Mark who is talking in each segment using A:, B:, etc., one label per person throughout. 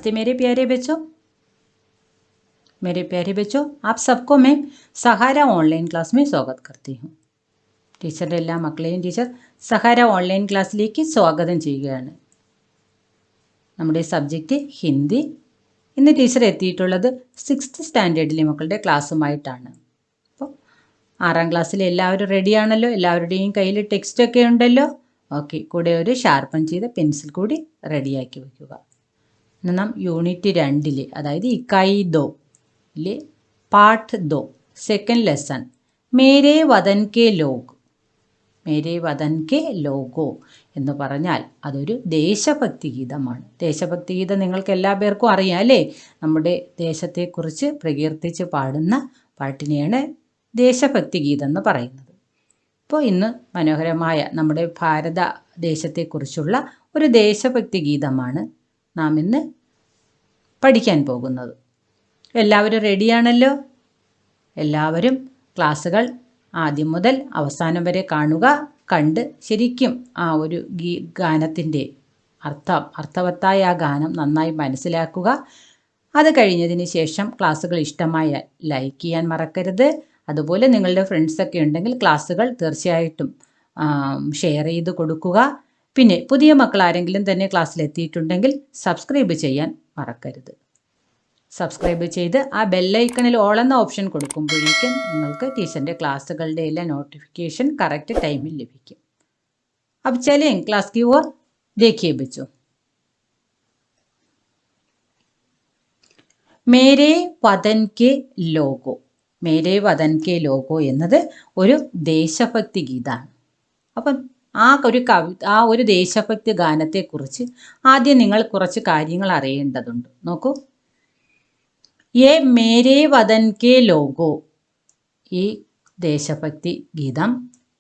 A: नमस्ते मेरे प्यारे बच्चों। आप सबको मैं सहारा ऑनलाइन क्लास में स्वागत करती हूँ. ടീച്ചറുടെ എല്ലാ മക്കളെയും ടീച്ചർ സഹാര ഓൺലൈൻ ക്ലാസ്സിലേക്ക് സ്വാഗതം ചെയ്യുകയാണ്. നമ്മുടെ സബ്ജക്റ്റ് ഹിന്ദി. ഇന്ന് ടീച്ചർ എത്തിയിട്ടുള്ളത് 6th സ്റ്റാൻഡേർഡിലെ മക്കളുടെ ക്ലാസ്സുമായിട്ടാണ്. അപ്പോൾ 6ാം ക്ലാസ്സിലെ എല്ലാവരും റെഡിയാണല്ലോ? എല്ലാവരുടെയും കയ്യിൽ ടെക്സ്റ്റൊക്കെ ഉണ്ടല്ലോ? ഓക്കെ, കൂടെ ഒരു ഷാർപ്പൻ ചെയ്ത പെൻസിൽ കൂടി റെഡിയാക്കി വയ്ക്കുക. ഇന്ന് നാം യൂണിറ്റ് 2 അതായത് ഇക്കായി 2 പാർട്ട് 2 സെക്കൻഡ് ലെസൺ മേരേ വതൻ കെ ലോഗ്. മേരേ വതൻ കെ ലോഗോ എന്ന് പറഞ്ഞാൽ അതൊരു ദേശഭക്തി ഗീതമാണ്. ദേശഭക്തി ഗീതം നിങ്ങൾക്ക് എല്ലാ പേർക്കും അറിയാം അല്ലേ? നമ്മുടെ ദേശത്തെക്കുറിച്ച് പ്രകീർത്തിച്ച് പാടുന്ന പാട്ടിനെയാണ് ദേശഭക്തി ഗീതം എന്ന് പറയുന്നത്. അപ്പോൾ ഇന്ന് മനോഹരമായ നമ്മുടെ ഭാരതദേശത്തെക്കുറിച്ചുള്ള ഒരു ദേശഭക്തി ഗീതമാണ് നാം ഇന്ന് പഠിക്കാൻ പോകുന്നത്. എല്ലാവരും റെഡിയാണല്ലോ? എല്ലാവരും ക്ലാസ്സുകൾ ആദ്യം മുതൽ അവസാനം വരെ കാണുക. കണ്ട് ശരിക്കും ആ ഒരു ഗാനത്തിൻ്റെ അർത്ഥവത്തായ ആ ഗാനം നന്നായി മനസ്സിലാക്കുക. അത് കഴിഞ്ഞതിന് ശേഷം ക്ലാസ്സുകൾ ഇഷ്ടമായ ലൈക്ക് ചെയ്യാൻ മറക്കരുത്. അതുപോലെ നിങ്ങളുടെ ഫ്രണ്ട്സൊക്കെ ഉണ്ടെങ്കിൽ ക്ലാസ്സുകൾ തീർച്ചയായിട്ടും ഷെയർ ചെയ്ത് കൊടുക്കുക. പിന്നെ പുതിയ മക്കൾ ആരെങ്കിലും തന്നെ ക്ലാസ്സിലെത്തിയിട്ടുണ്ടെങ്കിൽ സബ്സ്ക്രൈബ് ചെയ്യാൻ മറക്കരുത്. സബ്സ്ക്രൈബ് ചെയ്ത് ആ ബെല്ലൈക്കണിൽ ഓൾ എന്ന ഓപ്ഷൻ കൊടുക്കുമ്പോഴേക്കും നിങ്ങൾക്ക് ടീച്ചറിൻ്റെ ക്ലാസ്സുകളുടെ എല്ലാ നോട്ടിഫിക്കേഷൻ കറക്റ്റ് ടൈമിൽ ലഭിക്കും. अब चलें क्लास की ओर. देखिए बच्चों, മേരേ വതൻ കെ ലോഗോ. മേരേ വതൻ കെ ലോഗോ എന്നത് ഒരു ദേശഭക്തി ഗീതമാണ്. അപ്പം ആ ഒരു ദേശഭക്തി ഗാനത്തെക്കുറിച്ച് ആദ്യം നിങ്ങൾ കുറച്ച് കാര്യങ്ങൾ അറിയേണ്ടതുണ്ട്. നോക്കൂ, യേ മേരേ വതൻ കെ ലോഗോ, ഈ ദേശഭക്തി ഗീതം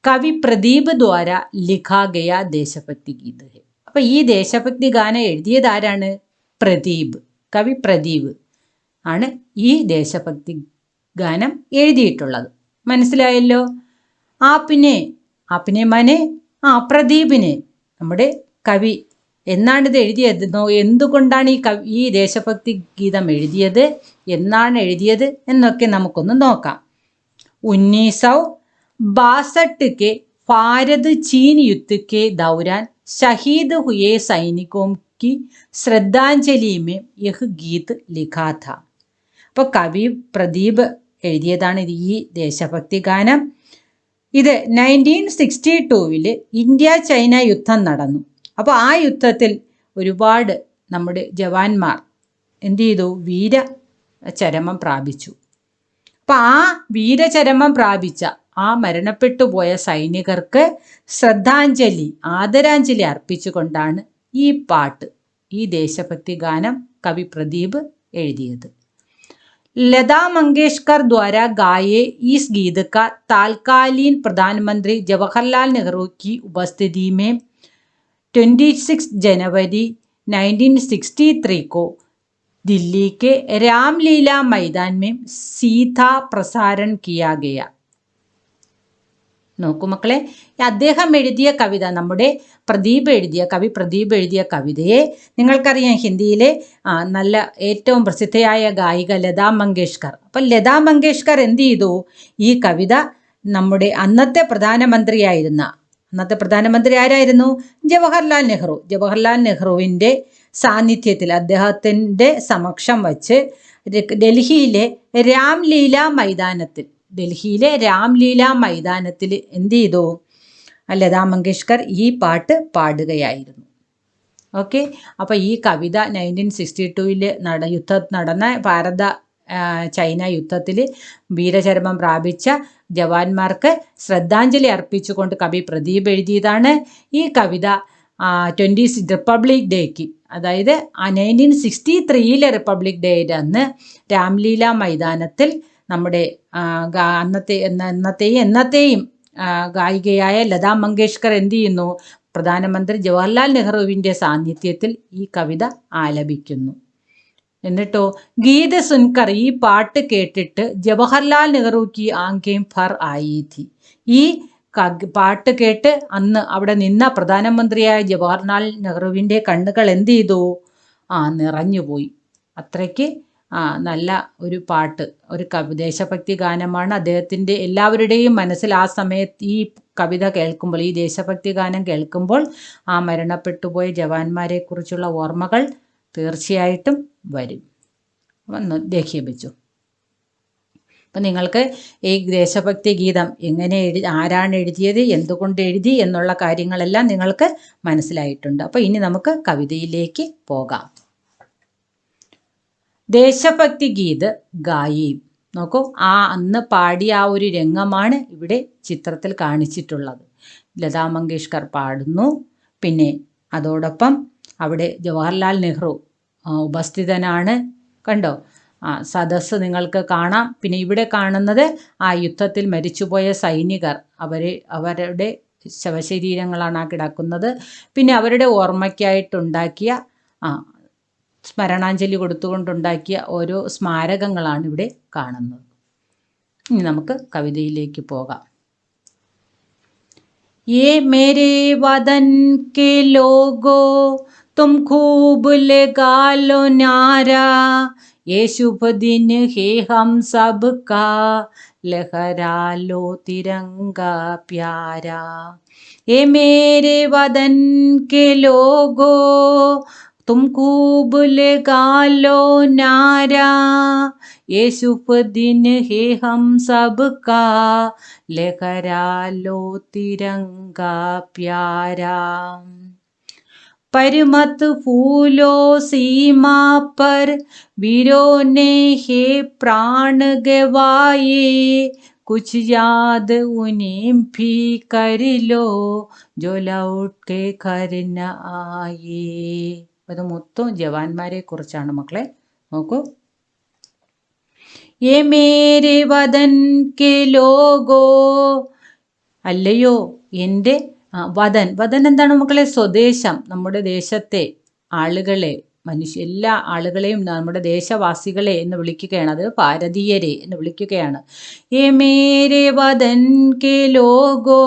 A: കവി പ്രദീപ് ദ്വാര ലിഖാ ഗയ ദേശഭക്തി ഗീത ഹെ. അപ്പം ഈ ദേശഭക്തി ഗാനം എഴുതിയത് ആരാണ്? പ്രദീപ്. കവി പ്രദീപ് ആണ് ഈ ദേശഭക്തി ഗാനം എഴുതിയിട്ടുള്ളത്. മനസ്സിലായല്ലോ? ആപ്പിനെ മനെ പ്രദീപിനെ നമ്മുടെ കവി എന്നാണിത് എഴുതിയതെന്നോ, എന്തുകൊണ്ടാണ് ഈ ദേശഭക്തി ഗീതം എഴുതിയത്, എന്നാണ് എഴുതിയത് എന്നൊക്കെ നമുക്കൊന്ന് നോക്കാം. 1962 के भारत चीन युद्ध के दौरान शहीद हुए सैनिकों की श्रद्धांजलि में यह गीत लिखा था. അപ്പോൾ കവി പ്രദീപ് എഴുതിയതാണ് ഈ ദേശഭക്തി ഗാനം. ഇത് 1962 ഇന്ത്യ ചൈന യുദ്ധം നടന്നു. അപ്പോൾ ആ യുദ്ധത്തിൽ ഒരുപാട് നമ്മുടെ ജവാന്മാർ എന്ത് ചെയ്തു? വീരചരമം പ്രാപിച്ചു. അപ്പം ആ വീരചരമം പ്രാപിച്ച ആ മരണപ്പെട്ടു പോയ സൈനികർക്ക് ശ്രദ്ധാഞ്ജലി, ആദരാഞ്ജലി അർപ്പിച്ചുകൊണ്ടാണ് ഈ പാട്ട്, ഈ ദേശഭക്തി ഗാനം കവി പ്രദീപ് എഴുതിയത്. लता मंगेशकर द्वारा गाए इस गीत का तत्कालीन प्रधानमंत्री जवाहरलाल नेहरू की उपस्थिति में 26 जनवरी 1963 को दिल्ली के रामलीला मैदान में सीधा प्रसारण किया गया. നോക്കൂ മക്കളെ, അദ്ദേഹം എഴുതിയ കവിത, നമ്മുടെ കവി പ്രദീപ് എഴുതിയ കവിതയെ നിങ്ങൾക്കറിയാം, ഹിന്ദിയിലെ നല്ല ഏറ്റവും പ്രസിദ്ധയായ ഗായിക ലതാ മങ്കേഷ്കർ. അപ്പം ലതാ മങ്കേഷ്കർ എന്ത് ചെയ്തു? ഈ കവിത നമ്മുടെ അന്നത്തെ പ്രധാനമന്ത്രി ആരായിരുന്നു? ജവഹർലാൽ നെഹ്റുവിൻ്റെ സാന്നിധ്യത്തിൽ, അദ്ദേഹത്തിൻ്റെ സമക്ഷം വച്ച് ഡൽഹിയിലെ രാംലീല മൈതാനത്തിൽ എന്ത് ചെയ്തു? ലതാ മങ്കേഷ്കർ ഈ പാട്ട് പാടുകയായിരുന്നു. ഓക്കെ, അപ്പോൾ ഈ കവിത 1962 നടന്ന ഭാരത ചൈന യുദ്ധത്തിൽ വീരചരമം പ്രാപിച്ച ജവാന്മാർക്ക് ശ്രദ്ധാഞ്ജലി അർപ്പിച്ചുകൊണ്ട് കവി പ്രദീപ് എഴുതിയതാണ്. ഈ കവിത 20 റിപ്പബ്ലിക് ഡേക്ക്, അതായത് 1963 റിപ്പബ്ലിക് ഡേയുടെ അന്ന് രാംലീല മൈതാനത്തിൽ നമ്മുടെ എന്നത്തെയും ഗായികയായ ലതാ മങ്കേഷ്കർ എന്ത് ചെയ്യുന്നു? പ്രധാനമന്ത്രി ജവഹർലാൽ നെഹ്റുവിൻ്റെ സാന്നിധ്യത്തിൽ ഈ കവിത ആലപിക്കുന്നു. എന്നിട്ടോ, ഗീത സുൻകർ, ഈ പാട്ട് കേട്ടിട്ട് ജവഹർലാൽ നെഹ്റുക്ക് ആങ്കേം ഫർ ആയി ഥി. ഈ പാട്ട് കേട്ട് അന്ന് അവിടെ നിന്ന പ്രധാനമന്ത്രിയായ ജവഹർലാൽ നെഹ്റുവിൻ്റെ കണ്ണുകൾ എന്ത് ചെയ്തു? നിറഞ്ഞുപോയി. അത്രയ്ക്ക് നല്ല ഒരു പാട്ട്, ഒരു ദേശഭക്തി ഗാനമാണ്. അദ്ദേഹത്തിൻ്റെ എല്ലാവരുടെയും മനസ്സിൽ ആ സമയത്ത് ഈ കവിത കേൾക്കുമ്പോൾ, ഈ ദേശഭക്തി ഗാനം കേൾക്കുമ്പോൾ ആ മരണപ്പെട്ടുപോയ ജവാന്മാരെക്കുറിച്ചുള്ള ഓർമ്മകൾ തീർച്ചയായിട്ടും വരും. വന്ന് ദേഖ്യേ. അപ്പം നിങ്ങൾക്ക് ഈ ദേശഭക്തി ഗീതം എങ്ങനെ ആരാണ് എഴുതിയത്, എന്തുകൊണ്ട് എഴുതി എന്നുള്ള കാര്യങ്ങളെല്ലാം നിങ്ങൾക്ക് മനസ്സിലായിട്ടുണ്ട്. അപ്പോൾ ഇനി നമുക്ക് കവിതയിലേക്ക് പോകാം. ദേശഭക്തി ഗീത് ഗായീം. നോക്കൂ, അന്ന് പാടിയ ആ ഒരു രംഗമാണ് ഇവിടെ ചിത്രത്തിൽ കാണിച്ചിട്ടുള്ളത്. ലതാ മങ്കേഷ്കർ പാടുന്നു. പിന്നെ അതോടൊപ്പം അവിടെ ജവഹർലാൽ നെഹ്റു ഉപസ്ഥിതനാണ്. കണ്ടോ? സദസ്സ് നിങ്ങൾക്ക് കാണാം. പിന്നെ ഇവിടെ കാണുന്നത് ആ യുദ്ധത്തിൽ മരിച്ചുപോയ സൈനികർ, അവരുടെ ശവശരീരങ്ങളാണ് ആ കിടക്കുന്നത്. പിന്നെ അവരുടെ ഓർമ്മയ്ക്കായിട്ടുണ്ടാക്കിയ സ്മരണാഞ്ജലി കൊടുത്തുകൊണ്ടുണ്ടാക്കിയ ഓരോ സ്മാരകങ്ങളാണ് ഇവിടെ കാണുന്നത്. ഇനി നമുക്ക് കവിതയിലേക്ക് പോകാം. ये मेरे वतन के लोगों तुम खूब लगा लो नारा, ये शुभ दिन है हम सब का, लहरा लो तिरंगा प्यारा. ये मेरे वतन के लोगों तुम खूब लगा लो नारा, ये शुभ दिन है हम सब का, लहरा लो तिरंगा प्यारा. पर मत भूलो सीमा पर वीरों ने है प्राण गवाए, कुछ याद उन्हें भी कर लो जो लौट के घर न आए. അത് മൊത്തം ജവാന്മാരെ കുറിച്ചാണ് മക്കളെ. നോക്കൂ. യേ മേരെ വതൻ കെ ലോഗോ, അല്ലയോ എൻ്റെ വതൻ എന്താണ് മക്കളെ? സ്വദേശം. നമ്മുടെ ദേശത്തെ ആളുകളെ, എല്ലാ ആളുകളെയും നമ്മുടെ ദേശവാസികളെ എന്ന് വിളിക്കുകയാണ്. അത് ഭാരതീയരെ എന്ന് വിളിക്കുകയാണ്. യേ മേരെ വതൻ കെ ലോഗോ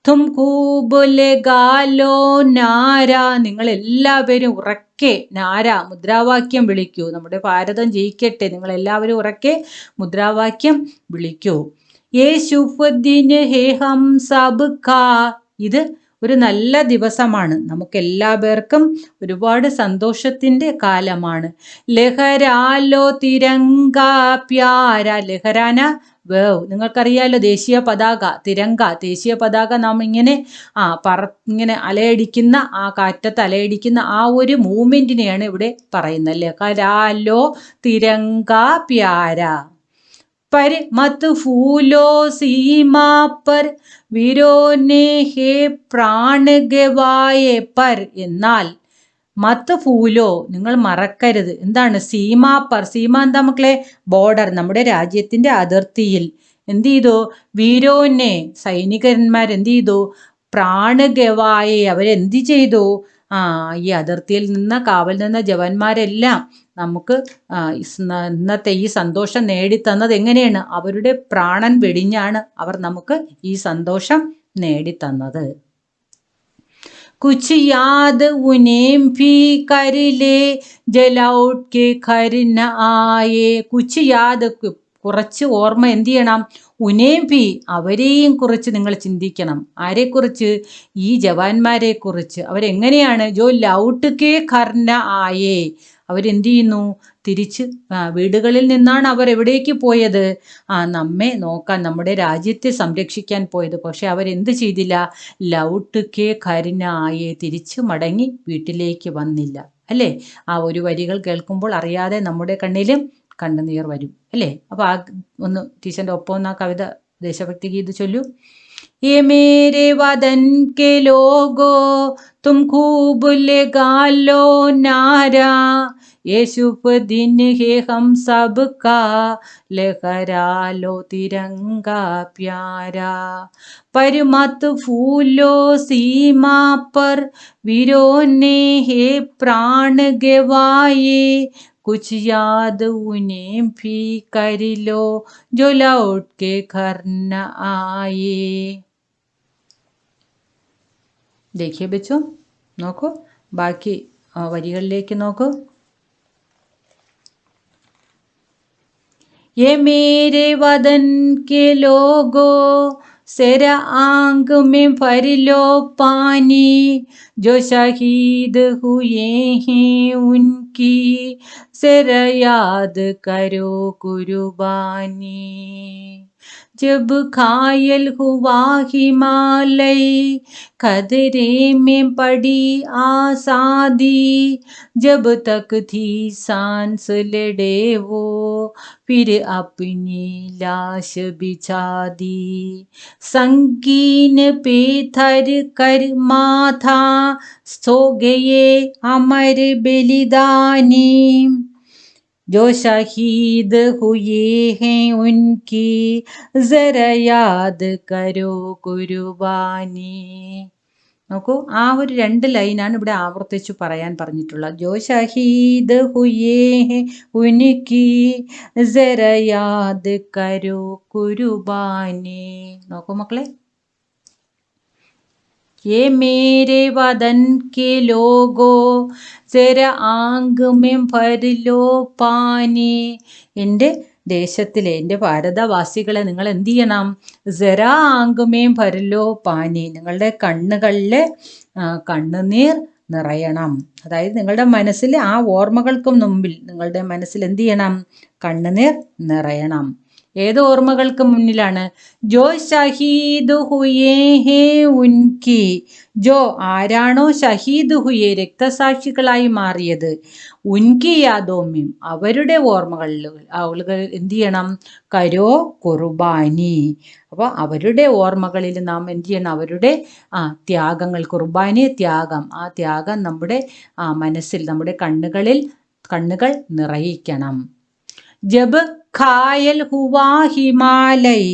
A: തും കൂബ് ലഗാ ലോ നാര, നിങ്ങളെല്ലാവരും ഉറക്കെ നാര, മുദ്രാവാക്യം വിളിക്കൂ. നമ്മുടെ ഭാരതം ജയിക്കട്ടെ, നിങ്ങളെല്ലാവരും ഉറക്കെ മുദ്രാവാക്യം വിളിക്കൂ. യേ ശുഭ് ദിൻ ഹേ ഹം സബ് കാ, ഇത് ഒരു നല്ല ദിവസമാണ്, നമുക്കെല്ലാ പേർക്കും ഒരുപാട് സന്തോഷത്തിൻ്റെ കാലമാണ്. ലഹരാലോ തിരങ്ക പ്യാര, ലഹരാന വേവ്, നിങ്ങൾക്കറിയാലോ ദേശീയ പതാക, തിരങ്ക ദേശീയ പതാക. നാം ഇങ്ങനെ ഇങ്ങനെ അലയടിക്കുന്ന, ആ കാറ്റത്ത് അലയടിക്കുന്ന ആ ഒരു മൂവ്മെൻറ്റിനെയാണ് ഇവിടെ പറയുന്നത്. ലഹരാലോ തിരങ്ക പ്യാര. पर मत फूलो सीमा पर वीरों ने है प्राण गवाए. पर എന്നാൽ മത്ത് ഫൂലോ, നിങ്ങൾ മറക്കരുത്. എന്താണ്? സീമാ പർ, സീമ എന്താ മക്കളെ? ബോർഡർ, നമ്മുടെ രാജ്യത്തിൻ്റെ അതിർത്തിയിൽ എന്ത് ചെയ്തു? വീരോനെ, സൈനികന്മാർ എന്ത് ചെയ്തു? പ്രാണഗവായെ, അവരെന്ത് ചെയ്തു? ഈ അതിർത്തിയിൽ നിന്ന് കാവൽ നിന്ന ജവാന്മാരെല്ലാം നമുക്ക് ഇന്നത്തെ ഈ സന്തോഷം നേടിത്തന്നത് എങ്ങനെയാണ്? അവരുടെ പ്രാണൻ വെടിഞ്ഞാണ് അവർ നമുക്ക് ഈ സന്തോഷം നേടിത്തന്നത്. കുച്ച് യാദ് ഉനേം ഭീ കരിലേ ജലൗട്ട് കെ ഘർ ന ആയേ. കുച്ച് യാദ്, കുറച്ച് ഓർമ്മ എന്ത് ചെയ്യണം? ഉനേം ഭീ, അവരെയും കുറിച്ച് നിങ്ങൾ ചിന്തിക്കണം. ആരെക്കുറിച്ച്? ഈ ജവാന്മാരെ കുറിച്ച്. അവരെങ്ങനെയാണ്? ജോ ലൗട്ട് കെ ഘർ ന ആയേ, അവരെന്ത് ചെയ്യുന്നു? തിരിച്ച് വീടുകളിൽ നിന്നാണ് അവർ എവിടേക്ക് പോയത്? നമ്മെ നോക്കാൻ, നമ്മുടെ രാജ്യത്തെ സംരക്ഷിക്കാൻ പോയത്. പക്ഷെ അവരെന്ത് ചെയ്തില്ല? ലൗട്ട് കെ ഘരിനായേ, തിരിച്ച് മടങ്ങി വീട്ടിലേക്ക് വന്നില്ല. അല്ലേ? ആ ഒരു വരികൾ കേൾക്കുമ്പോൾ അറിയാതെ നമ്മുടെ കണ്ണിലും കണ്ണുനീർ വരും. അല്ലേ? അപ്പോൾ ഒന്ന് ടീച്ചറിൻ്റെ ഒപ്പം ഒന്ന് ആ കവിത, ദേശഭക്തി ഗീത് ചൊല്ലൂ. ये मेरे वतन के लोगों तुम खूब लगा लो नारा, ये शुभ दिन है हम सब का, लहरा लो तिरंगा प्यारा. पर मत भूलो सीमा पर वीरों ने है प्राण गवाए, कुछ याद उन्हें भी कर लो जो लौट के घर न आए. देखिए बच्चों, നോക്കൂ, ബാക്കി വരികളിലേക്ക് നോക്കൂ. ये मेरे वतन के लोगों ज़रा आँख में भर लो पानी, जो शहीद हुए हैं उनकी ज़रा याद करो कुर्बानी। जब घायल हुआ हिमालय, खतरे में पड़ी आज़ादी, जब तक थी सांस लड़े वो फिर अपनी लाश बिछा दी। संगीन पे थर कर माथा सो गए अमर बलिदानी, जो शहीद हुए हैं उनकी ज़रा याद करो കുർബാനി. നോക്കൂ, ആ ഒരു 2 ലൈനാണ് ഇവിടെ ആവർത്തിച്ച് പറയാൻ പറഞ്ഞിട്ടുള്ളത്. ജോ ഷഹീദ് ഹുയേ ഹെ ഉൻകി സര യാദ് കരോ കുർബാനി. നോക്കൂ മക്കളെ, ये मेरे वतन के लोगों ज़रा आँख में भर लो पानी. എൻ്റെ ദേശത്തിലെ, എൻ്റെ ഭാരതവാസികളെ നിങ്ങൾ എന്ത് ചെയ്യണം? ജരാ ആങ്കുമേം ഭരലോ പാനി, നിങ്ങളുടെ കണ്ണുകളിൽ കണ്ണുനീർ നിറയണം. അതായത് നിങ്ങളുടെ മനസ്സിൽ ആ ഓർമ്മകൾക്ക് മുമ്പിൽ നിങ്ങളുടെ മനസ്സിൽ എന്ത് ചെയ്യണം? കണ്ണുനീർ നിറയണം. ഏത് ഓർമ്മകൾക്ക് മുന്നിലാണ്? ജോ ഷഹീദ് ഹുയേ ഹേ ഉൻകി, ജോ ആരാണോ ഷഹീദ് ഹുയേ രക്തസാക്ഷികളായി മാറിയത്, ഉൻകി യാദോമ്യം അവരുടെ ഓർമ്മകളിൽ ആളുകൾ എന്ത് ചെയ്യണം? കരോ കുർബാനി. അപ്പോൾ അവരുടെ ഓർമ്മകളിൽ നാം എന്ത് ചെയ്യണം? അവരുടെ ത്യാഗങ്ങൾ, കുർബാനി ത്യാഗം, ആ ത്യാഗം നമ്മുടെ മനസ്സിൽ, നമ്മുടെ കണ്ണുകൾ നിറയിക്കണം. ജബ് ഖായൽ ഹുവാ ഹിമാലയ്,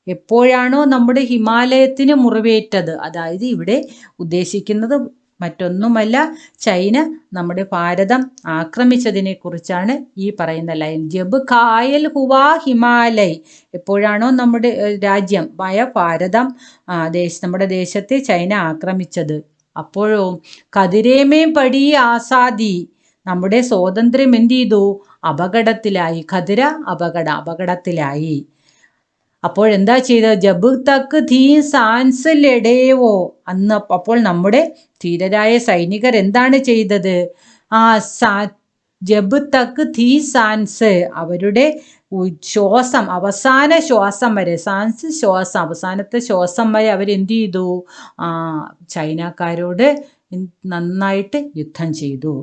A: എപ്പോഴാണോ നമ്മുടെ ഹിമാലയത്തിന് മുറിവേറ്റത്, അതായത് ഇവിടെ ഉദ്ദേശിക്കുന്നത് മറ്റൊന്നുമല്ല, ചൈന നമ്മുടെ ഭാരതം ആക്രമിച്ചതിനെ കുറിച്ചാണ് ഈ പറയുന്ന ലൈൻ. ജബ് ഖായൽ ഹുവാ ഹിമാലയ്, എപ്പോഴാണോ നമ്മുടെ രാജ്യമായ ഭാരതം നമ്മുടെ ദേശത്തെ ചൈന ആക്രമിച്ചത്, അപ്പോഴോ കതിരേമേ പടി ആസാദി, നമ്മുടെ സ്വാതന്ത്ര്യം എന്ത് ചെയ്തു? അപകടത്തിലായി. ഖതിര അപകടത്തിലായി. അപ്പോഴെന്താ ചെയ്തത്? ജബ് തക്ക് ധീ സാൻസ് ലഡേവോ, അപ്പോൾ നമ്മുടെ ധീരരായ സൈനികർ എന്താണ് ചെയ്തത്? ജബ് തക്ക് ധീ സാൻസ്, അവരുടെ ശ്വാസം, അവസാന ശ്വാസം വരെ, സാൻസ് ശ്വാസം, അവസാനത്തെ ശ്വാസം വരെ അവരെന്ത് ചെയ്തു? ചൈനക്കാരോട് നന്നായിട്ട് യുദ്ധം ചെയ്തു.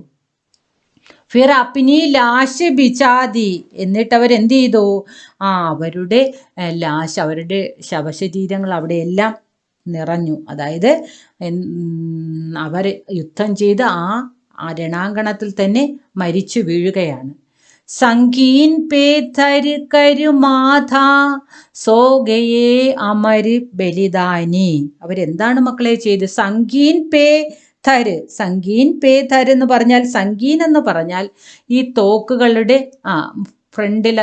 A: ഫിർ അപ്നി ലാശ് ബിച്ചാതി, എന്നിട്ട് അവരെന്ത് ചെയ്തു? അവരുടെ ലാശ്, അവരുടെ ശവശരീരങ്ങൾ അവിടെയെല്ലാം നിറഞ്ഞു. അതായത് അവർ യുദ്ധം ചെയ്ത് ആ രണാങ്കണത്തിൽ തന്നെ മരിച്ചു വീഴുകയാണ്. സംഗീൻ പേ ധർ കർ മാഥാ സോ ഗയേ അമർ ബലിദാനി, അവരെന്താണ് മക്കളെ ചെയ്ത്? സംഗീൻ പേ ധര്, സംഗീൻ പേ ധര് എന്ന് പറഞ്ഞാൽ, സംഗീൻ എന്ന് പറഞ്ഞാൽ ഈ തോക്കുകളുടെ ഫ്രണ്ടിൽ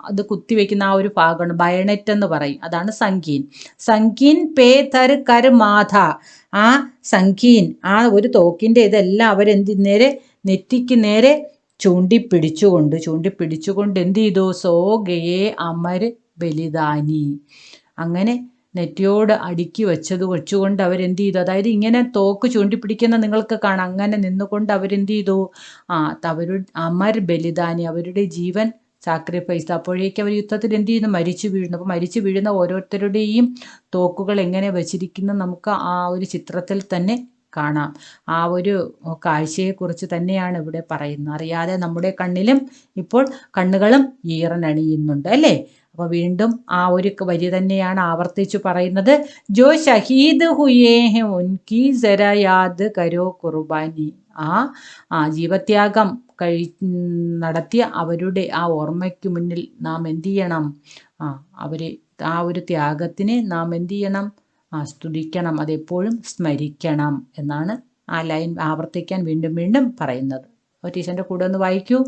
A: അത് കുത്തിവെക്കുന്ന ആ ഒരു ഭാഗമാണ് ബയണറ്റ് എന്ന് പറയും, അതാണ് സംഗീൻ. സംഗീൻ പേ ധർ കർ മാഥ, ആ സംഗീൻ, ആ ഒരു തോക്കിൻ്റെ ഇതെല്ലാം നേരെ നെറ്റിക്ക് നേരെ ചൂണ്ടിപ്പിടിച്ചുകൊണ്ട് എന്ത് ചെയ്തു? സോ ഗയേ അമർ ബലിദാനി, അങ്ങനെ നെറ്റിയോട് അടുക്കി വെച്ചുകൊണ്ട് അവരെന്ത് ചെയ്തു? അതായത് ഇങ്ങനെ തോക്ക് ചൂണ്ടിപ്പിടിക്കുന്ന നിങ്ങൾക്ക് കാണാം, അങ്ങനെ നിന്നുകൊണ്ട് അവരെന്ത് ചെയ്തു? അമർ ബലിദാനി, അവരുടെ ജീവൻ സാക്രിഫൈസ്. അപ്പോഴേക്കും അവർ യുദ്ധത്തിൽ എന്ത് ചെയ്യുന്നു? മരിച്ചു വീഴുന്നു. അപ്പോൾ മരിച്ചു വീഴുന്ന ഓരോരുത്തരുടെയും തോക്കുകൾ എങ്ങനെ വച്ചിരിക്കുന്നു നമുക്ക് ആ ഒരു ചിത്രത്തിൽ തന്നെ കാണാം. ആ ഒരു കാഴ്ചയെക്കുറിച്ച് തന്നെയാണ് ഇവിടെ പറയുന്നത്. അറിയാതെ നമ്മുടെ കണ്ണിലും ഇപ്പോൾ കണ്ണുകളും ഈറനണിയുന്നുണ്ട് അല്ലേ? അപ്പോൾ വീണ്ടും ആ ഒരു വരി തന്നെയാണ് ആവർത്തിച്ചു പറയുന്നത്. ജോ ഷഹീദ് ഹുയേ ഹെ ഉൻകി സരാ യാദ് കരോ കുർബാനി, ആ ജീവത്യാഗം നടത്തിയ അവരുടെ ആ ഓർമ്മയ്ക്ക് മുന്നിൽ നാം എന്ത് ചെയ്യണം? അവരെ ആ ഒരു ത്യാഗത്തിനെ നാം എന്ത് ചെയ്യണം? സ്തുതിക്കണം, അതെപ്പോഴും സ്മരിക്കണം എന്നാണ് ആ ലൈൻ ആവർത്തിക്കാൻ വീണ്ടും പറയുന്നത്. അപ്പോൾ ടീച്ചറിൻ്റെ കൂടെ ഒന്ന് വായിക്കൂ.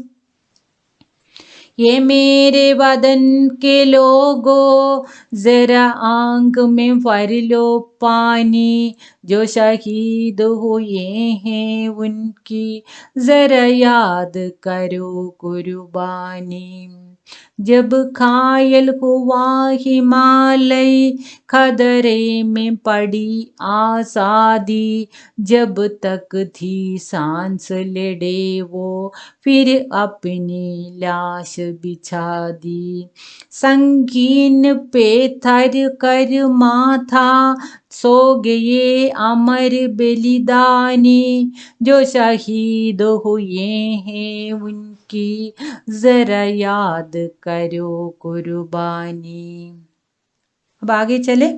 A: ये मेरे वतन के लोगों ज़रा आँख में भर लो पानी, जो शहीद हुए हैं उनकी ज़रा याद करो कुर्बानी. जब घायल हुआ हिमालय खतरे में पड़ी आजादी, जब तक थी सांस लड़े वो फिर अपनी लाश बिछा दी। संगीन पे थर कर माथा सो गए अमर बलिदानी, जो शहीद हुए हैं उनकी जरा याद करो कुर्बानी। अब आगे चले,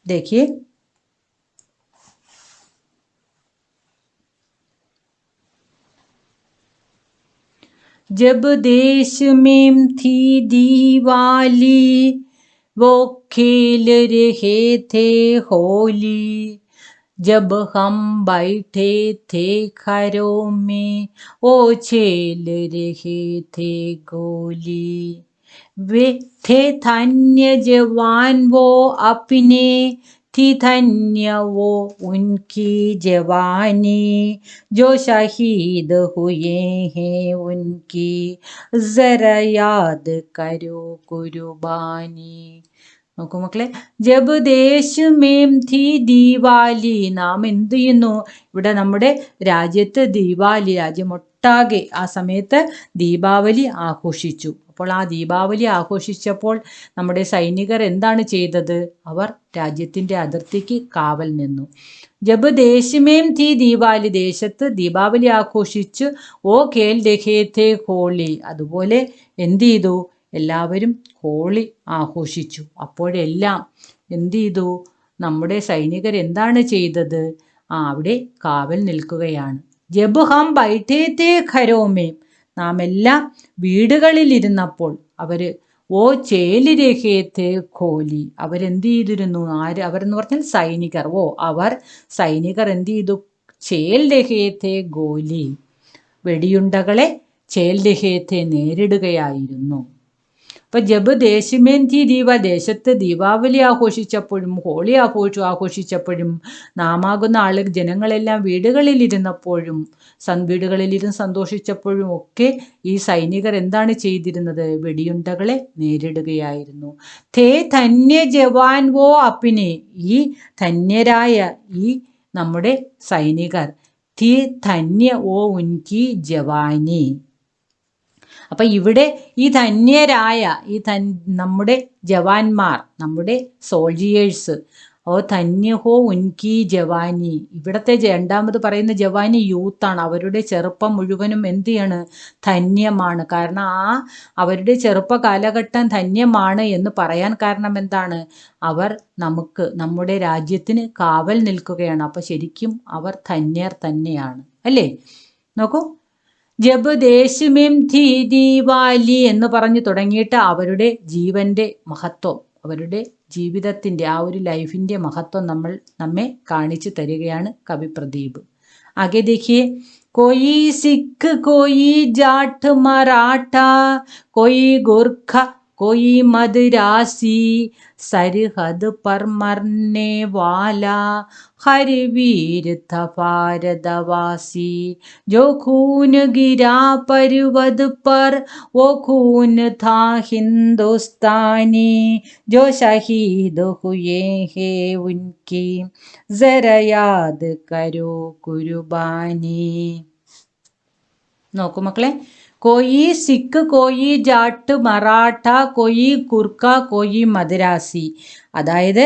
A: देखिए जब देश में थी दिवाली, वो खेल रहे थे होली, जब हम बैठे थे घरों में वो झेल रहे थे गोली। वे थे धन्य जवान वो अपने, थी धन्य वो उनकी जवानी, जो शहीद हुए हैं उनकी जरा याद करो कुर्बानी। നോക്കൂ മക്കളെ, ജബ് ദേശമേം ഥി ദീവാലി, നാം എന്ത് ചെയ്യുന്നു, ഇവിടെ നമ്മുടെ രാജ്യത്ത് ദീപാവലി, രാജ്യമൊട്ടാകെ ആ സമയത്ത് ദീപാവലി ആഘോഷിച്ചു. അപ്പോൾ ആ ദീപാവലി ആഘോഷിച്ചപ്പോൾ നമ്മുടെ സൈനികർ എന്താണ് ചെയ്തത്, അവർ രാജ്യത്തിൻ്റെ അതിർത്തിക്ക് കാവൽ നിന്നു. ജബ് ദേശമേം ഥി ദീപാവലി, ദേശത്ത് ദീപാവലി ആഘോഷിച്ചു. ഓ ഖേൽ രഹേ ഥേ ഹോളി, അതുപോലെ എന്ത് ചെയ്തു, എല്ലാവരും ഹോളി ആഘോഷിച്ചു. അപ്പോഴെല്ലാം എന്ത് ചെയ്തു, നമ്മുടെ സൈനികർ എന്താണ് ചെയ്തത്, അവിടെ കാവൽ നിൽക്കുകയാണ്. ജബ് ഹം ബൈഠേ തേ ഘരോമേ, നാം എല്ലാം വീടുകളിലിരുന്നപ്പോൾ അവർ ഓ ചേലി രഹേ തേ ഖോലി, അവരെന്ത് ചെയ്തിരുന്നു, അവരെന്ന് പറഞ്ഞാൽ സൈനികർ, അവർ സൈനികർ എന്ത് ചെയ്തു, ചേൽ രഹേ തേ ഗോലി, വെടിയുണ്ടകളെ ചേൽ രഹേ തേ നേരിടുകയായിരുന്നു. അപ്പം ജബ് ദേശമേൻ ഥി ദീപാവലി, ദേശത്ത് ദീപാവലി ആഘോഷിച്ചപ്പോഴും ഹോളി ആഘോഷിച്ചപ്പോഴും നാമാകുന്ന ആളുകൾ ജനങ്ങളെല്ലാം വീടുകളിലിരുന്നപ്പോഴും വീടുകളിലിരുന്ന് സന്തോഷിച്ചപ്പോഴും ഒക്കെ ഈ സൈനികർ എന്താണ് ചെയ്തിരുന്നത്, വെടിയുണ്ടകളെ നേരിടുകയായിരുന്നു. തേ ധന്യ ജവാൻ വോ അപ്പിനെ, ഈ ധന്യരായ ഈ നമ്മുടെ സൈനികർ, തി ധന്യ ഓ ഉൻകി ജവാനി. അപ്പം ഇവിടെ ഈ ധന്യരായ നമ്മുടെ ജവാന്മാർ, നമ്മുടെ സോൾജിയേഴ്സ്, ഓ ധന്യ ഹോ ഉൻകി ജവാനി, ഇവിടത്തെ രണ്ടാമത് പറയുന്ന ജവാനി യൂത്താണ്. അവരുടെ ചെറുപ്പം മുഴുവനും എന്ത് ചെയ്യാണ്, ധന്യമാണ്. കാരണം അവരുടെ ചെറുപ്പ കാലഘട്ടം ധന്യമാണ് എന്ന് പറയാൻ കാരണം എന്താണ്, അവർ നമ്മുടെ രാജ്യത്തിന് കാവൽ നിൽക്കുകയാണ്. അപ്പം ശരിക്കും അവർ ധന്യർ തന്നെയാണ്, അല്ലേ? നോക്കൂ, ജബ് ദേശമേം ഥി ദീപാവലി എന്ന് പറഞ്ഞു തുടങ്ങിയിട്ട് അവരുടെ ജീവന്റെ മഹത്വം, അവരുടെ ജീവിതത്തിൻ്റെ ആ ഒരു ലൈഫിൻ്റെ മഹത്വം നമ്മെ കാണിച്ചു തരികയാണ് കവി പ്രദീപ്. ആകെ ദേഖിയേ, कोई सिख कोई जाट मराठा कोई गोरखा कोई मदरासी, सरहद पर मरने वाला हर वीर था भारतवासी, जो खून गिरा पर्वत पर वो खून था हिंदुस्तानी, जो शहीद हुए हैं उनकी जरा याद करो कुर्बानी. നോക്കൂ മക്കളെ, കോയി സിഖ് കോയി ജാട്ട് മറാഠ കോയി കുർക്ക കോയി മദ്രാസി, അതായത്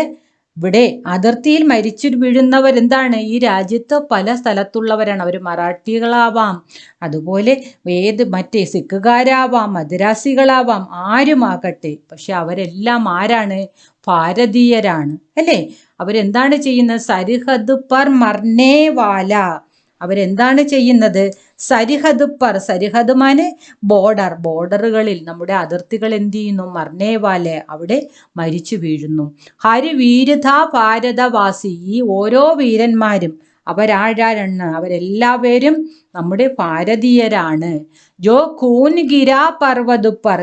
A: ഇവിടെ അതിർത്തിയിൽ മരിച്ചു വീഴുന്നവരെന്താണ്, ഈ രാജ്യത്ത് പല സ്ഥലത്തുള്ളവരാണ്. അവർ മറാഠികളാവാം, അതുപോലെ മറ്റേ സിഖുകാരാവാം, മദ്രാസികളാവാം, ആരുമാകട്ടെ, പക്ഷെ അവരെല്ലാം ആരാണ്, ഭാരതീയരാണ്, അല്ലേ? അവരെന്താണ് ചെയ്യുന്നത്, സരിഹദ് പർ മർനേ വാല, അവരെന്താണ് ചെയ്യുന്നത്, സരിഹദ് മാനെ ബോർഡറുകളിൽ, നമ്മുടെ അതിർത്തികൾ എന്ത് ചെയ്യുന്നു, മർനേവാലെ, അവിടെ മരിച്ചു വീഴുന്നു. ഹരി വീരത ഭാരതവാസി, ഈ ഓരോ വീരന്മാരും അവരാരാണ്, അവരെല്ലാവരും നമ്മുടെ ഭാരതീയരാണ്. ജോ ഖൂൻ ഗിരാ പർവ്വത് പർ,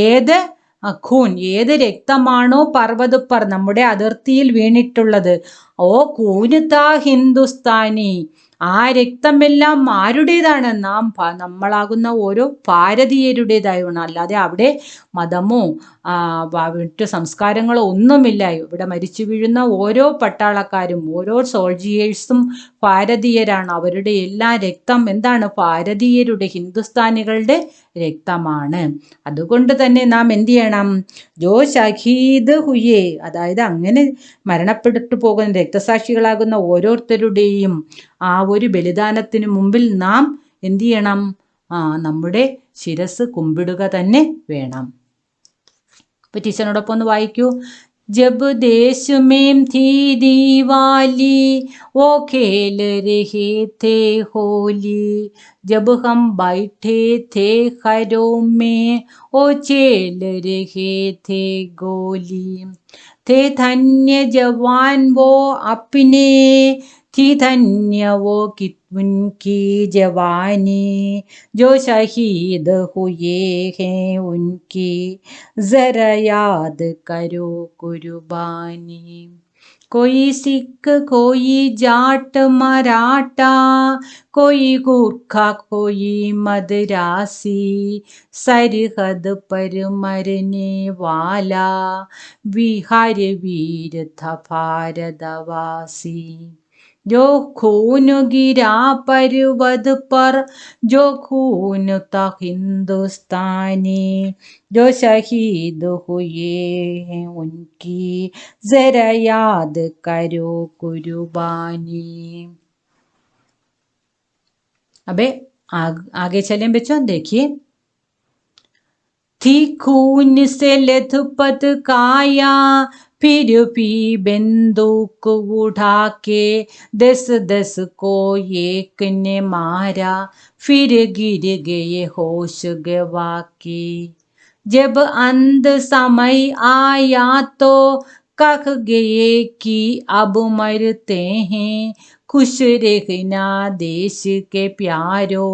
A: ഏത് രക്തമാണോ പർവ്വത് പർ, നമ്മുടെ അതിർത്തിയിൽ വീണിട്ടുള്ളത്, ഓ കൂനുതാ ഹിന്ദുസ്ഥാനി, ആ രക്തമെല്ലാം ആരുടേതാണ്? നമ്മളാകുന്ന ഓരോ ഭാരതീയരുടേതായാണ്. അല്ലാതെ അവിടെ മതമോ മറ്റു സംസ്കാരങ്ങളോ ഒന്നുമില്ല. ഇവിടെ മരിച്ചു വീഴുന്ന ഓരോ പട്ടാളക്കാരും ഓരോ സോൾജിയേഴ്സും ഭാരതീയരാണ്. അവരുടെ എല്ലാ രക്തം എന്താണ്? ഭാരതീയരുടെ, ഹിന്ദുസ്ഥാനികളുടെ രക്തമാണ്. അതുകൊണ്ട് തന്നെ നാം എന്ത് ചെയ്യണം? ജോ ഷഹീദ് ഹുയേ, അതായത് അങ്ങനെ മരണപ്പെട്ടു പോകുന്ന രക്തസാക്ഷികളാകുന്ന ഓരോരുത്തരുടെയും ആ ഒരു ബലിദാനത്തിന് മുമ്പിൽ നാം എന്ത് ചെയ്യണം? നമ്മുടെ ശിരസ് കുമ്പിടുക തന്നെ വേണം. ഇപ്പൊ ടീച്ചറിനോടൊപ്പം ഒന്ന് വായിക്കൂ. जब देश में थी दीवाली वो खेल रहे थे होली, जब हम बैठे थे घरों में वो चल रहे थे गोली, थे धन्य जवान वो अपने, थी धन्य वो उनकी जवानी, जो शहीद हुए हैं उनकी जरा याद करो कुर्बानी. कोई सिख कोई जाट मराठा, कोई गुरखा कोई मदरासी, सरहद पर मरने वाला बिहार वीर था भारतवासी. जो खून गिरा पर्वत पर, जो खून था हिंदुस्तानी, जो शहीद हुए हैं उनकी जरा याद करो कुर्बानी. अबे आगे चलें बच्चों, देखिए. थी खून से लथपथ काया, फिर भी बंदूक उठा के 10-10 को एक ने मारा, फिर गिर गए होश गवा के. जब अंत समय आया तो कह गए कि अब मरते हैं, खुश रहना देश के प्यारो,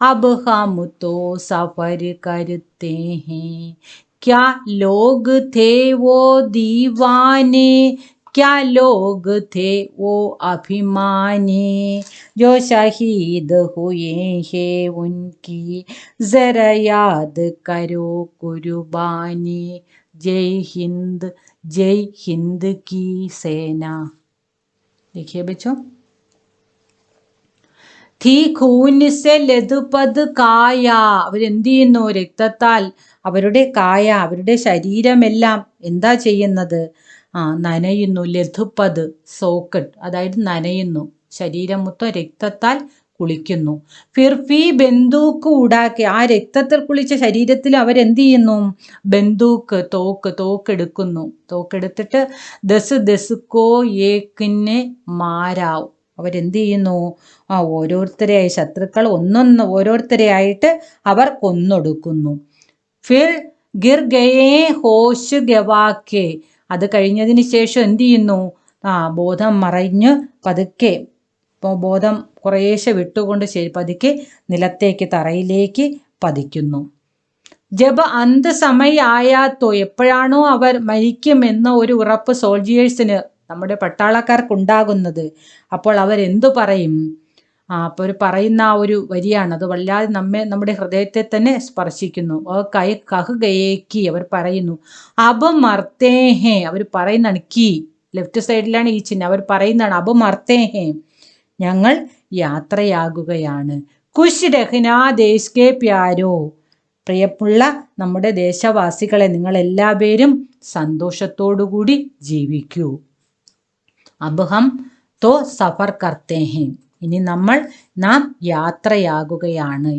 A: अब हम तो सफर करते हैं. क्या लोग थे वो दीवाने, क्या लोग थे वो अभिमानी, जो शहीद हुए हैं उनकी जरा याद करो कुर्बानी. जय हिंद की सेना. देखिए बच्चों, थी खून से ലതുപത് കായ, അവരെന്ത് ചെയ്യുന്നു? രക്തത്താൽ അവരുടെ കായ, അവരുടെ ശരീരമെല്ലാം എന്താ ചെയ്യുന്നത്? നനയുന്നു. ലതുപത് സോക്കട്ട്, അതായത് നനയുന്നു. ശരീരം മൊത്തം രക്തത്താൽ കുളിക്കുന്നു. ഫിർഫി ബന്ദൂക്ക് ഉടാക്കി, ആ രക്തത്തിൽ കുളിച്ച ശരീരത്തിൽ അവരെന്ത് ചെയ്യുന്നു? ബന്ദൂക്ക്, തോക്കെടുക്കുന്നു. തോക്കെടുത്തിട്ട് 10-10 കോ ഏക്കിനെ മാരാവ്, അവരെന്ത് ചെയ്യുന്നു? ഓരോരുത്തരെയായി, ശത്രുക്കൾ ഓരോരുത്തരെയായിട്ട് അവർ കൊന്നൊടുക്കുന്നു. ഫിർ ഗിർ ഗയേ ഹോഷ് ഗവാക്കെ, അത് കഴിഞ്ഞതിന് ശേഷം എന്ത് ചെയ്യുന്നു? ബോധം മറഞ്ഞ് പതുക്കെ, ബോധം കുറേശ്ശെ വിട്ടുകൊണ്ട് പതുക്കെ നിലത്തേക്ക്, തറയിലേക്ക് പതിക്കുന്നു. ജബ് അന്ത് സമയ ആയാത്തോ, എപ്പോഴാണോ അവർ മരിക്കുമെന്ന ഒരു ഉറപ്പ് സോൾജിയേഴ്സിന്, നമ്മുടെ പട്ടാളക്കാർക്കുണ്ടാകുന്നത്, അപ്പോൾ അവരെന്തു പറയും? അപ്പോൾ പറയുന്ന ആ ഒരു വരിയാണ്, അത് വല്ലാതെ നമ്മുടെ ഹൃദയത്തെ തന്നെ സ്പർശിക്കുന്നു. കഹ് ഗയേക്കി, അവർ പറയുന്നു. അബ് മർത്തേഹേ, അവർ പറയുന്നതാണ്. കീ ലെഫ്റ്റ് സൈഡിലാണ് ഈ ചിഹ്നം. അവർ പറയുന്നതാണ് അബ് മർത്തേഹേ, ഞങ്ങൾ യാത്രയാകുകയാണ്. കുശ് രഹ്നാ ദേശ് കെ പ്യാരോ, പ്രിയമുള്ള നമ്മുടെ ദേശവാസികളെ, നിങ്ങൾ എല്ലാവരും സന്തോഷത്തോടുകൂടി ജീവിക്കൂ. അബ് ഹം തോ സഫർ കർത്തേ ഹേ, ഇനി നാം യാത്രയാകുകയാണ്.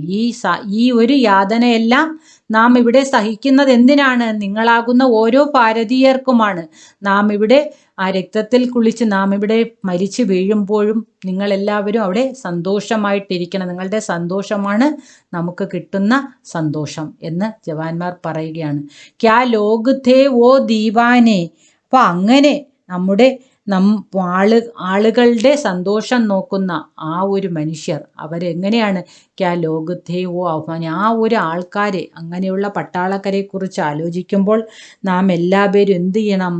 A: ഈ ഒരു യാതനയെല്ലാം നാം ഇവിടെ സഹിക്കുന്നത് എന്തിനാണ്? നിങ്ങളാകുന്ന ഓരോ ഭാരതീയർക്കുമാണ്. നാം ഇവിടെ ആ രക്തത്തിൽ കുളിച്ച് നാം ഇവിടെ മരിച്ചു വീഴുമ്പോഴും നിങ്ങളെല്ലാവരും അവിടെ സന്തോഷമായിട്ടിരിക്കണം. നിങ്ങളുടെ സന്തോഷമാണ് നമുക്ക് കിട്ടുന്ന സന്തോഷം എന്ന് ജവാന്മാർ പറയുകയാണ്. ക്യാ ലോക് ഥേ ഓ ദീവാനെ, അപ്പൊ അങ്ങനെ നമ്മുടെ ആളുകളുടെ സന്തോഷം നോക്കുന്ന ആ ഒരു മനുഷ്യർ, അവരെങ്ങനെയാണ്? ക്യാ ലോക് ഥേ ഓ അഭിമാനി, ആ ഒരു ആൾക്കാരെ, അങ്ങനെയുള്ള പട്ടാളക്കാരെ കുറിച്ച് ആലോചിക്കുമ്പോൾ നാം എല്ലാവരും എന്ത് ചെയ്യണം?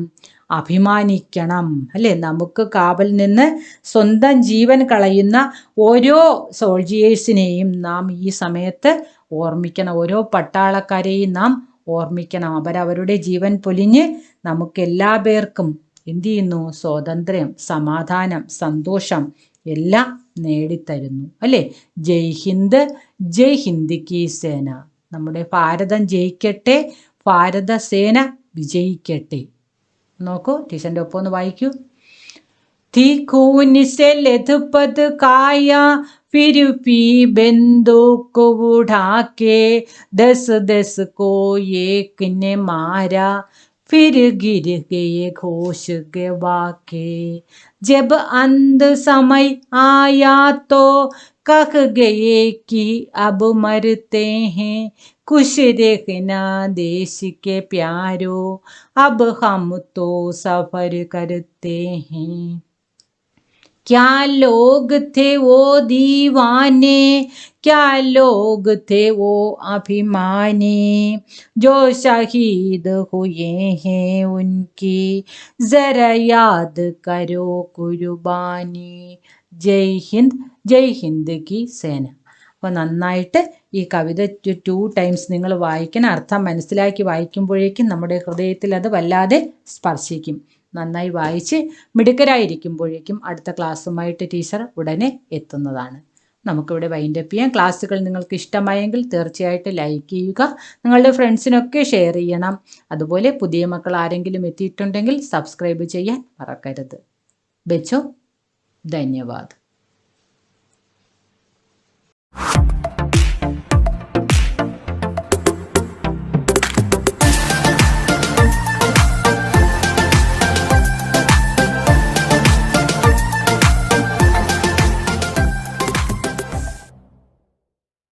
A: അഭിമാനിക്കണം അല്ലേ. നമുക്ക് കാവൽ നിന്ന് സ്വന്തം ജീവൻ കളയുന്ന ഓരോ സോൾജിയേഴ്സിനെയും നാം ഈ സമയത്ത് ഓർമ്മിക്കണം. ഓരോ പട്ടാളക്കാരെയും നാം ഓർമ്മിക്കണം. അവരവരുടെ ജീവൻ പൊലിഞ്ഞ് നമുക്ക് എല്ലാ പേർക്കും എന്ത് ചെയ്യുന്നു? സ്വാതന്ത്ര്യം, സമാധാനം, സന്തോഷം എല്ലാം നേടിത്തരുന്നു അല്ലേ. ജയ് ഹിന്ദ്, ജയ് ഹിന്ദ് കി സേന. നമ്മുടെ ഭാരതം ജയിക്കട്ടെ, ഭാരതസേന വിജയിക്കട്ടെ. നോക്കൂ, ടീച്ചറിൻ്റെ ഒപ്പം ഒന്ന് വായിക്കൂ. थी खून से लथपथ काया, फिर भी बंदूक उठा के 10-10 को एक ने मारा, फिर गिर गए घोष गवा के. जब अंत समय आया तो कह गए कि अब मरते हैं, खुश रहना देश के प्यारो, अब हम तो सफर करते हैं. क्या लोग थे वो दीवाने, क्या लोग थे वो अभिमानी, जो शहीद हुए हैं उनकी जरा याद करो कुर्बानी. ജയ് ഹിന്ദ്, ജയ് ഹിന്ദ് കി സേന. അപ്പോൾ നന്നായിട്ട് ഈ കവിത 2 ടൈംസ് നിങ്ങൾ വായിക്കണം. അർത്ഥം മനസ്സിലാക്കി വായിക്കുമ്പോഴേക്കും നമ്മുടെ ഹൃദയത്തിൽ അത് വല്ലാതെ സ്പർശിക്കും. നന്നായി വായിച്ച് മിടുക്കരായിരിക്കുമ്പോഴേക്കും അടുത്ത ക്ലാസ്സുമായിട്ട് ടീച്ചർ ഉടനെ എത്തുന്നതാണ്. നമുക്കിവിടെ വൈൻഡപ്പ് ചെയ്യാം. ക്ലാസ്സുകൾ നിങ്ങൾക്ക് ഇഷ്ടമായെങ്കിൽ തീർച്ചയായിട്ടും ലൈക്ക് ചെയ്യുക, നിങ്ങളുടെ ഫ്രണ്ട്സിനൊക്കെ ഷെയർ ചെയ്യണം. അതുപോലെ പുതിയ മക്കൾ ആരെങ്കിലും എത്തിയിട്ടുണ്ടെങ്കിൽ സബ്സ്ക്രൈബ് ചെയ്യാൻ മറക്കരുത്. ബച്ചോ, ധന്യവാദ്.